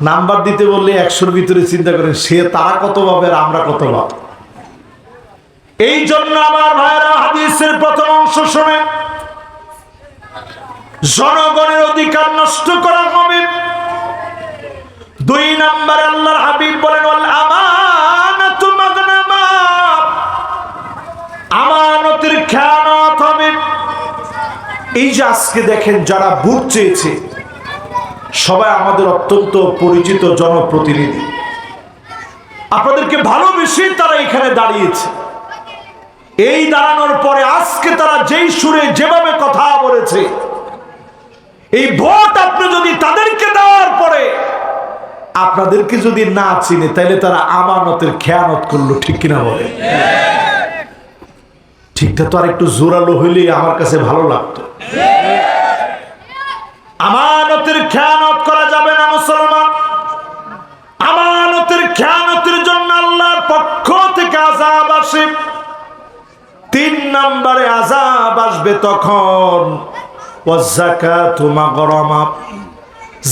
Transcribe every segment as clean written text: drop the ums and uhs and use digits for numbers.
Number দিতে বললে 100-র ভিতরে চিন্তা করেন সে তারা কত পাবে আর আমরা কত পাব। এই জন্য আমার ভাইরা হাদিসের প্রথম অংশ শুনেন, জনগণের অধিকার নষ্ট করা হবে। 2 নাম্বার আল্লাহর হাবিব বলেন ওয়াল আমানাতু মাগনামা, আমানতের খেয়ানত হবে। এই যে আজকে দেখেন যারা ভোট চেয়েছে সবাই আমাদের অত্যন্ত পরিচিত জনপ্রতিনিধি, আপনাদেরকে ভালোবেসে তারা এখানে দাঁড়িয়েছে। এই দাঁড়ানোর পরে আজকে তারা যেই সুরে যেভাবে কথা বলেছে, এই ভোট আপনি যদি তাদেরকে দেওয়ার পরে আপনাদেরকে যদি না চিনে তাহলে তারা আমানতের খেয়ানত করলো, ঠিক কিনা বলে? ঠিকটা তো আর একটু জোরালো হইলে আমার কাছে ভালো লাগতো। আমানতের খেয়ানত করা যাবে না মুসলমান। আমানতের খেয়ানতের জন্য আল্লাহর পক্ষ থেকে আযাব আসে। 3 নম্বরে আযাব আসবে তখন ওয়াযাকাতু মাগরামা,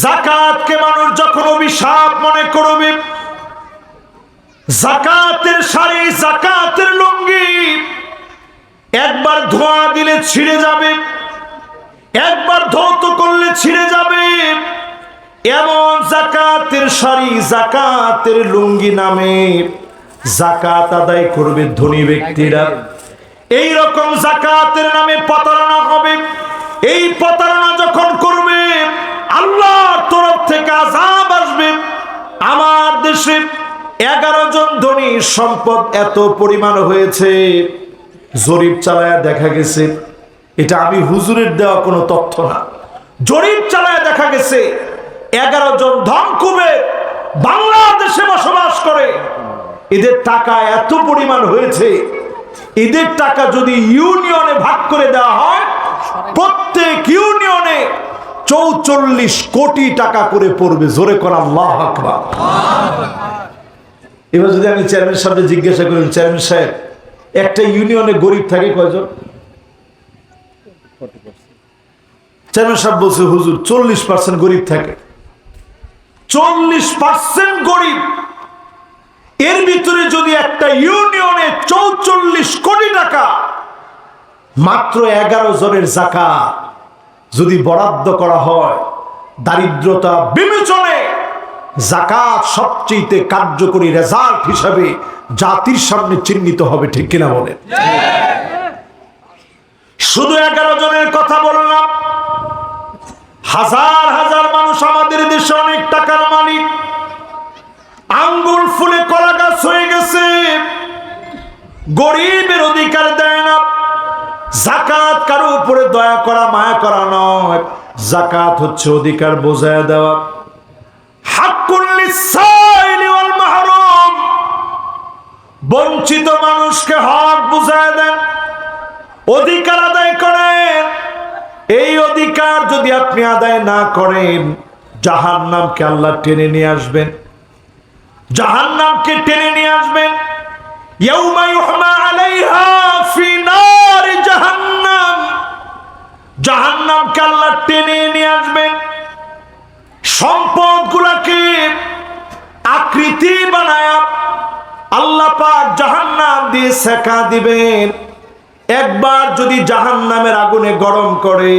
যাকাতকে মানুষ যখন অভিশাপ মনে করবে, যাকাতের শাড়ি, যাকাতের লুঙ্গি একবার ধোয়া দিলে ছিঁড়ে যাবে, একবার ধৌত করলে ছিঁড়ে যাবে, এমন যাকাতের শাড়ি, যাকাতের লুঙ্গি নামে যাকাত আদায় করবে ধনী ব্যক্তিরা। এই রকম যাকাতের নামে প্রতারণা হবে। এই প্রতারণা যখন করবে আল্লাহর তরফ থেকে আযাব আসবে। আমার দেশে 11 জন ধনী সম্পদ এত পরিমাণ হয়েছে, জরিপ চালায়া দেখা গেছে, এটা আমি হুজুরের দেওয়া কোনো তথ্য না, জরিপ চালায়া দেখা গেছে 11 জন ধনকুবের বাংলাদেশে বসবাস করে। এদের টাকা এত পরিমাণ হয়েছে, এদের টাকা যদি ইউনিয়নে ভাগ করে দেওয়া হয় প্রত্যেক ইউনিয়নে 44 কোটি টাকা করে পড়বে। জোরে কর আল্লাহু আকবার। এবার যদি আমি চেয়ারম্যান সাহেবকে জিজ্ঞাসা করি, চেয়ারম্যান সাহেব একটা ইউনিয়নে গরিব থাকে কয়জন? চেয়ারম্যান সাহেব বলছে হুজুর 40% গরিব থাকে। 40% গরিব, এর ভিতরে যদি একটা ইউনিয়নে 44 কোটি টাকা মাত্র 11 জনের যাকাত যদি বরাদ্দ করা হয়, দারিদ্রতা বিবেচনে যাকাত সবচেয়ে কার্যকরী রেজাল্ট হিসাবে জাতির সামনে চিহ্নিত হবে, ঠিক কিনা বলেন? শুধু 11 জনের কথা বললাম, হাজার হাজার মানুষ আমাদের দেশে অনেক টাকার মালিক, আঙ্গুল ফুলে কলা গাছ হয়ে গেছে, গরিবের অধিকার দেয় না। যাকাত কারো উপরে দয়া করা মায়া করা নয়, যাকাত হচ্ছে অধিকার বোঝায় দেওয়া। হাক্কুল লিসাইলি ওয়াল মাহরুম, বঞ্চিত মানুষকে হক বুঝায় দেন, অধিকার আদায় করেন। এই অধিকার যদি আপনি আদায় না করেন জাহান্নামকে আল্লাহ টেনে নিয়ে আসবেন, জাহান্নামকে টেনে নিয়ে আসবেন। ইয়াউমা ইউহমা আলাইহা ফি নারি জাহান্নাম, জাহান্নামকে আল্লাহ টেনে নিয়ে আসবেন। সম্পদগুলোকে আকৃতি বানায়া আল্লাহ পাক জাহান্নাম দিয়ে সেকা দিবেন। একবার যদি জাহান্নামের আগুনে গরম করে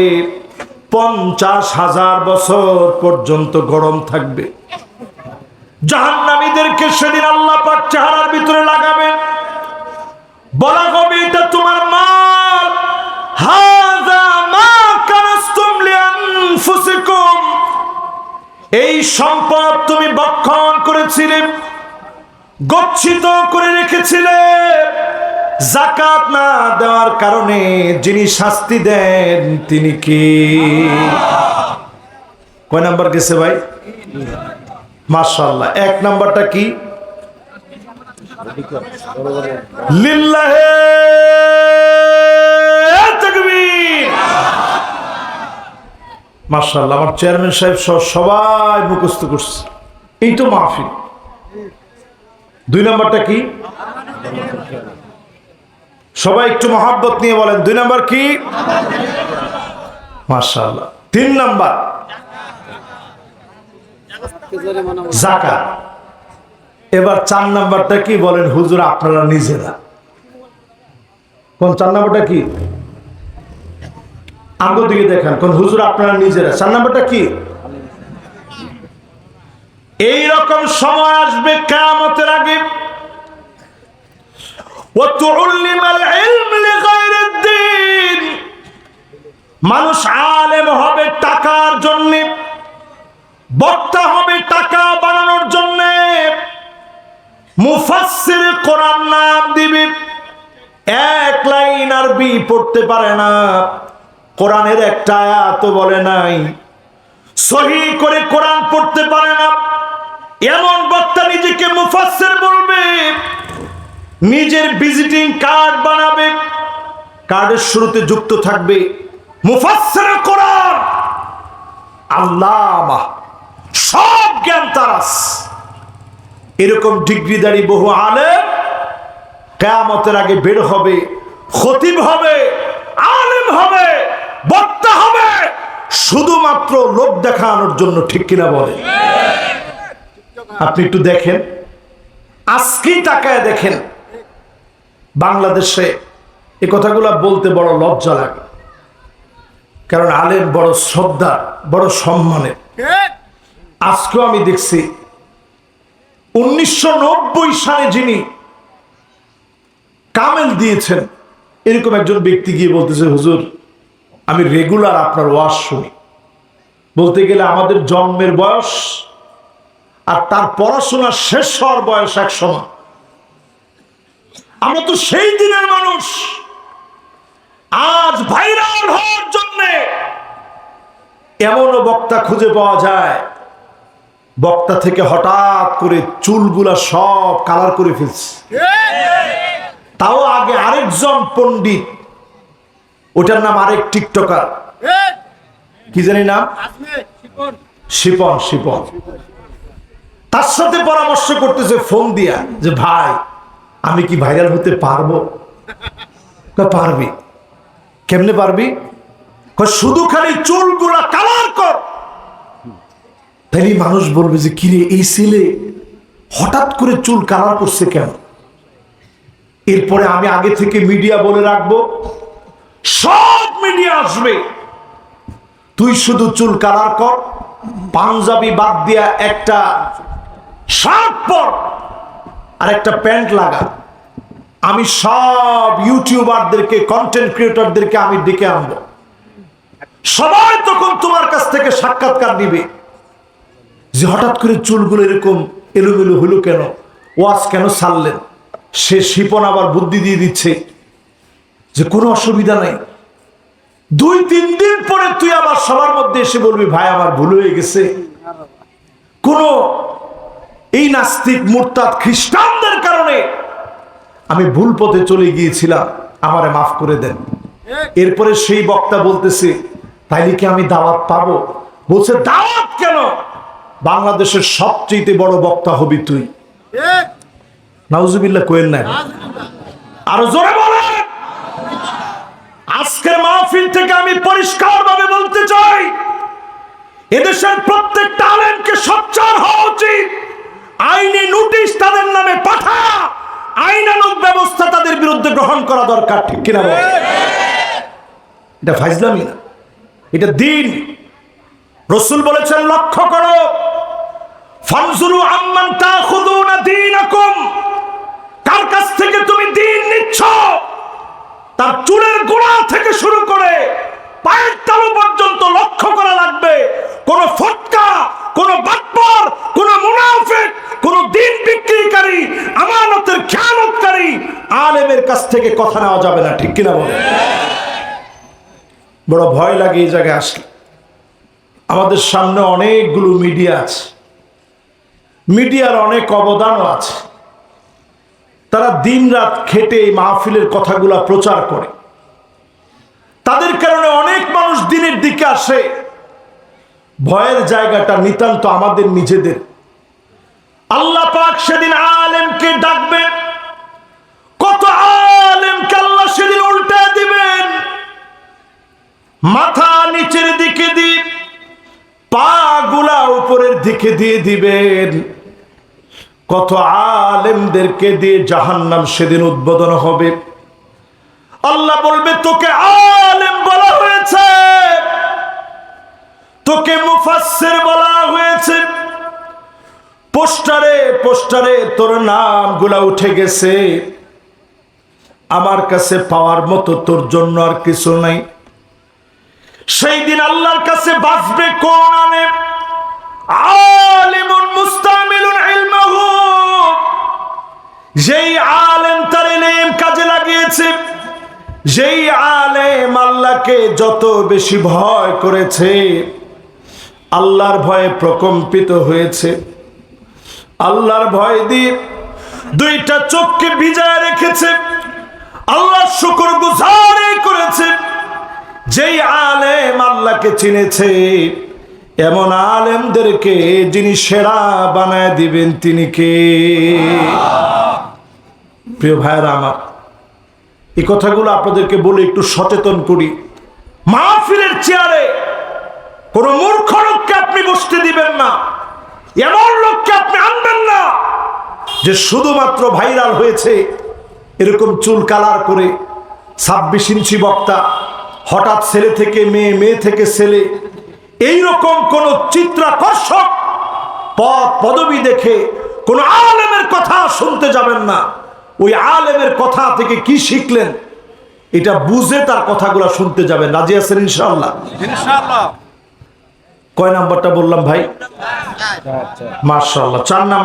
50,000 বছর পর্যন্ত গরম থাকবে। জাহান্নামীদেরকে সেদিন আল্লাহ পাক চেহারার ভিতরে লাগাবেন, বলা হবে এটা তোমার মাল, হাযা মা কানাসতুম লিআনফুসিকুম, এই সম্পদ তুমি ভক্ষণ করেছিলে, গচ্ছিত করে রেখেছিলে। যাকাত না দেওয়ার কারণে যিনি শাস্তি দেন তিনি কি? কয় নাম্বার গেছে ভাই? মাশাআল্লাহ। 1 নাম্বারটা কি? লিল্লাহে তাকবীর। মাশাআল্লাহ, আমার চেয়ারম্যান সাহেব সবাই মুখস্থ করছে, এই তো মাহফিল। 2 নাম্বারটা কি? সবাই একটু মহব্বত নিয়ে বলেন 2 নাম্বার কি? মাশাআল্লাহ। 3 নাম্বার যাকাত। এবার 4 নাম্বারটা কি বলেন হুজুর আপনারা নিজেরা? কোন 4 নাম্বারটা কি? আঙ্গুল দিকে দেখেন, কোন হুজুর আপনারা নিজেরা। 4 নাম্বারটা কি? এই রকম সময় আসবে কিয়ামতের আগে, ওয়াতুল্লিমাল ইলম লিগায়রিদ দ্বীন, মানুষ আলেম হবে টাকার জন্য, বক্তা হবে টাকা বানানোর জন্য, মুফাসসির কোরআন নাম দিবে, 1 লাইন আরবি পড়তে পারে না, কোরআনের একটা আয়াত বলে নাই, সহি করে কোরআন পড়তে পারে না, এমন বক্তা নিজেকে মুফাসসির বলবে, নিজের ভিজিটিং কার্ড বানাবে, কার্ডের শুরুতে যুক্ত থাকবে মুফাসসির কোরআন, আল্লামা, সব জ্ঞান তার আছে। এরকম ডিগ্রিধারী বহু আলেম কিয়ামতের আগে বের হবে, খতিব হবে, আলেম হবে, বক্তা হবে, শুধুমাত্র লোক দেখানোর জন্য। ঠিক কিনা বলে? আপনি একটু দেখেন, আজকেই তাকায় দেখেন, বাংলাদেশে এই কথাগুলো বলতে বড় লজ্জা লাগে, কারণ আলেম বড় শ্রদ্ধা, বড় সম্মানের। আজকেও আমি দেখছি 1990 সালে যিনি কামেল দিয়েছেন, এরকম একজন ব্যক্তি গিয়ে বলতেছে হুজুর আমি রেগুলার আপনার ওয়াজ শুনি। বলতে গেলে আমাদের জন্মের বয়স আর তার পড়াশোনা শেষ হওয়ার বয়স এক সমান। আমরা তো সেই দিনের মানুষ। আজ ভাইরাল হওয়ার জন্য এমনও বক্তা খুঁজে পাওয়া যায়, বক্তা থেকে হঠাৎ করে চুলগুলা সব কালার করে ফেলছে, তাও আগে আরেকজন পণ্ডিত, ওটার নাম আরেক টিকটকার, কি জানি নাম, শিপন, শিপন, তার সাথে পরামর্শ করতেছে ফোন দিয়া যে ভাই আমি কি ভাইরাল হতে পারবো? পারবি। কেমনে পারবি? শুধু খালি চুলগুলা কালার কর, তাইলে মানুষ বলবে যে কিরে এই ছেলে হঠাৎ করে চুল কালার করছে কেন। এরপরে আমি আগে থেকে মিডিয়া বলে রাখবো, সব মিডিয়া আসবে, তুই শুধু চুল কালার কর, পাঞ্জাবি বাদ দিয়া একটা শার্ট পর আর একটা প্যান্ট লাগা, আমি সব ইউটিউবারদেরকে, কন্টেন্ট ক্রিয়েটরদেরকে আমি ডেকে আনবো, সবাই তখন তোমার কাছ থেকে সাক্ষাৎকার নিবে যে হঠাৎ করে চুলগুলো এরকম এলোমেলো হলো কেন, ওয়াজ কেন ছাড়লেন। সে শিপন আবার বুদ্ধি দিয়ে দিচ্ছে যে কোনো অসুবিধা নাই, 2-3 দিন পরে তুই আবার সবার মধ্যে এসে বলবি ভাই আমার ভুল হয়ে গেছে, কোন এই নাস্তিক মুরতাদ খ্রিস্টানদের কারণে আমি ভুল পথে চলে গিয়েছিলাম, আমারে মাফ করে দেন। এরপরে সেই বক্তা বলতেছে তাইলে কি আমি দাওয়াত পাবো? বলছে দাওয়াত কেন, বাংলাদেশের সবচেয়ে বড় বক্তা হবি তুই। নাউজুবিল্লাহ কোয়েল না, আরো জোরে বলেন। আজকের মাহফিল থেকে আমি পরিষ্কার ভাবে বলতে চাই, এদেশের প্রত্যেকটা আলেমকে সোচ্চার হওয়া উচিত, আইনি নোটিশ তাদের নামে পাঠা, আইনানুগ ব্যবস্থা তাদের বিরুদ্ধে গ্রহণ করা দরকার। ঠিক কিনা বলেন? এটা ফাজলামি না, এটা দিন। রাসূল বলেছেন লক্ষ্য করো, ফানজুরু আম্মান তাখুযুনা দীনাকুম, কার কাছ থেকে তুমি দ্বীন নিচ্ছ, তার চুলের গোড়া থেকে শুরু করে পায়ের তালু পর্যন্ত লক্ষ্য করা লাগবে। কোন ফটকা, কোন বাটপার, কোন মুনাফিক, কোন দ্বীন বিক্রিকারী, আমানতের খেয়ানতকারী আলেমের কাছ থেকে কথা নেওয়া যাবে না। ঠিক কিনা বলে? বড় ভয় লাগে এই জায়গায় আসলে। আমাদের সামনে অনেকগুলো মিডিয়া আছে, মিডিয়ার অনেক অবদানও আছে, তারা দিনরাত খেটে এই মাহফিলের কথাগুলা প্রচার করে, তাদের কারণে অনেক মানুষ দিনের দিকে আসে। ভয়ের জায়গাটা নিতান্ত আমাদের নিজেদের। আল্লাহ পাক সেদিন আলেমকে ডাকবেন, কত আলেমকে আল্লাহ সেদিন উল্টা দিবেন, মাথা নিচের দিকে দি, পা গুলা উপরের দিকে দিয়ে দিবেন। কত আলেমদেরকে দিয়ে জাহান্নাম সেদিন উদ্বোধন হবে। আল্লাহ বলবে তোকে আলেম বলা হয়েছে, তোকে মুফাসসির বলা হয়েছে, পোস্টারে পোস্টারে তোর নামগুলা উঠে গেছে, আমার কাছে পাওয়ার মতো তোর জন্য আর কিছু নাই। সেই দিন আল্লাহর কাছে বাঁচবে কোন আলেম? আলিমুন মুস্তামিলুন ইলমাহু, যেই আলেম তার ইলম কাজে লাগিয়েছে, যেই আলেম আল্লাহকে যত বেশি ভয় করেছে, আল্লাহর ভয়ে প্রকম্পিত হয়েছে, আল্লাহর ভয় দিয়ে দুইটা চোখকে ভিজায় রেখেছে, আল্লাহর শুকরগুজার করেছে, যেই আলেম আল্লাহকে চিনেছে, এমন আলেমদেরকে যিনি সেরা বানায় দিবেন তিনি কে? প্রিয় ভাইরা আমার, এই কথাগুলো আপনাদেরকে বলে একটু সচেতন করি। মাহফিলের চেয়ারে কোন মূর্খ লোককে আপনি বসতে দিবেন না, এমন লোককে আপনি আনবেন না যে শুধুমাত্র ভাইরাল হয়েছে এরকম চুল কালার করে 26 ইঞ্চি বক্তা, হঠাৎ ছেলে থেকে মেয়ে, মেয়ে থেকে ছেলে, এইরকম কোন চিত্রাকর্ষক পদ পদবি দেখে কোন আলেমের কথা শুনতে যাবেন না। ওই আলেমের কথা থেকে কি শিখলেন এটা বুঝে তার কথাগুলো শুনতে যাবেন। রাজি আছেন ইনশাআল্লাহ? ইনশাআল্লাহ। কয় নাম্বারটা বললাম ভাই? মাশাআল্লাহ, 4 নাম্বার।